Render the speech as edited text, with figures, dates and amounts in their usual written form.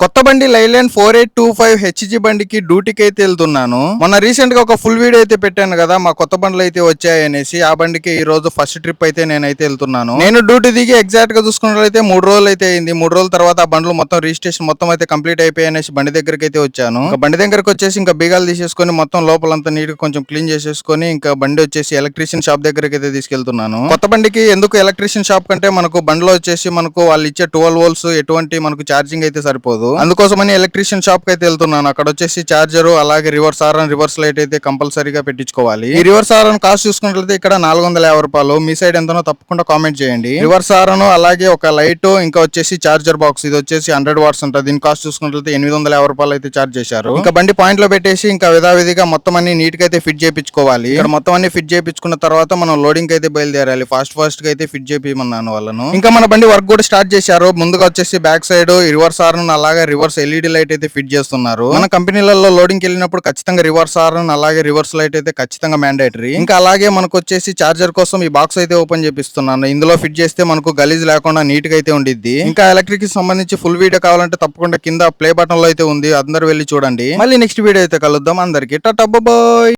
కొత్త బండి Leyland 4825 HG బండికి డ్యూటీకి అయితే వెళ్తున్నాను. మొన్న రీసెంట్ గా ఒక ఫుల్ వీడియో అయితే పెట్టాను కదా, మా కొత్త బండ్లు అయితే వచ్చాయనేసి. ఆ బండికి ఈ రోజు ఫస్ట్ ట్రిప్ అయితే నేనైతే వెళ్తున్నాను. నేను డ్యూటీ దిగి ఎగ్జాక్ట్ గా చూసుకున్నట్లయితే 3 రోజులు అయితే అయింది. 3 రోజుల తర్వాత ఆ బండ్లు మొత్తం రిజిస్ట్రేషన్ మొత్తం అయితే కంప్లీట్ అయిపోయాయనేసి బండి దగ్గరికి అయితే వచ్చాను. ఇంకా బండి దగ్గరకు వచ్చేసి ఇంకా బీగాలు తీసేసుకొని మొత్తం లోపలంతా నీట్ గా కొంచెం క్లీన్ చేసేసుకొని ఇంకా బండి వచ్చేసి ఎలక్ట్రీషియన్ షాప్ దగ్గరికి అయితే తీసుకెళ్తున్నాను. కొత్త బండికి ఎందుకు ఎలక్ట్రీషియన్ షాప్ కంటే మనకు బండిలో వచ్చేసి మనకు వాళ్ళు ఇచ్చే 12 వోల్ట్స్ ఎటువంటి మనకు ఛార్జింగ్ అయితే సరిపోదు. అందుకోసమని ఎలక్ట్రీషియన్ షాప్ కి అయితే వెళ్తున్నాను. అక్కడ వచ్చేసి చార్జర్ అలాగే రివర్స్ హారన్ రివర్స్ లైట్ అయితే కంపల్సరీగా పెట్టించుకోవాలి. ఈ రివర్స్ హారన్ కాస్ట్ చూసుకున్నట్లయితే ఇక్కడ 450 రూపాయలు. మీ సైడ్ ఎంతనో తప్పకుండా కామెంట్ చేయండి. రివర్స్ హారన్ అలాగే ఒక లైట్ ఇంకా వచ్చేసి చార్జర్ బాక్స్ ఇది వచ్చేసి 100 వాట్స్ ఉంటుంది. దీని కాస్ట్ చూసుకున్నట్లయితే 850 రూపాయలు అయితే చార్జ్ చేశారు. ఇంకా బండి పాయింట్ లో పెట్టేసి ఇంకా విధావిధిగా మొత్తం అన్ని నీట్ గా అయితే ఫిట్ చేయించుకోవాలి. ఇక్కడ మొత్తం అన్ని ఫిట్ చేయించుకున్న తర్వాత మనం లోడింగ్ అయితే బయలుదేరాలి. ఫాస్ట్ గా అయితే ఫిట్ చేయించమన్నాను వాళ్ళను. ఇంకా మన బండి వర్క్ కూడా స్టార్ట్ చేశారు. ముందుగా వచ్చేసి బ్యాక్ సైడ్ రివర్స్ హారన్ అలాగే రివర్స్ ఎల్ఈడి లైట్ అయితే ఫిట్ చేస్తున్నారు. మన కంపెనీలలో లోడింగ్ వెళ్ళినప్పుడు ఖచ్చితంగా రివర్స్ హారన్ అలాగే రివర్స్ లైట్ అయితే ఖచ్చితంగా మ్యాండేటరీ. ఇంకా అలాగే మనకు వచ్చేసి చార్జర్ కోసం ఈ బాక్స్ అయితే ఓపెన్ చేపిస్తున్నాను. ఇందులో ఫిట్ చేస్తే మనకు గలీజ్ లేకుండా నీట్ గా అయితే ఉండిద్ది. ఇంకా ఎలక్ట్రిక్ కి సంబంధించి ఫుల్ వీడియో కావాలంటే తప్పకుండా కింద ప్లే బటన్ లో అయితే ఉంది, అందరూ వెళ్ళి చూడండి. మళ్ళీ నెక్స్ట్ వీడియో అయితే కలుద్దాం. అందరికి టాటా బాయ్.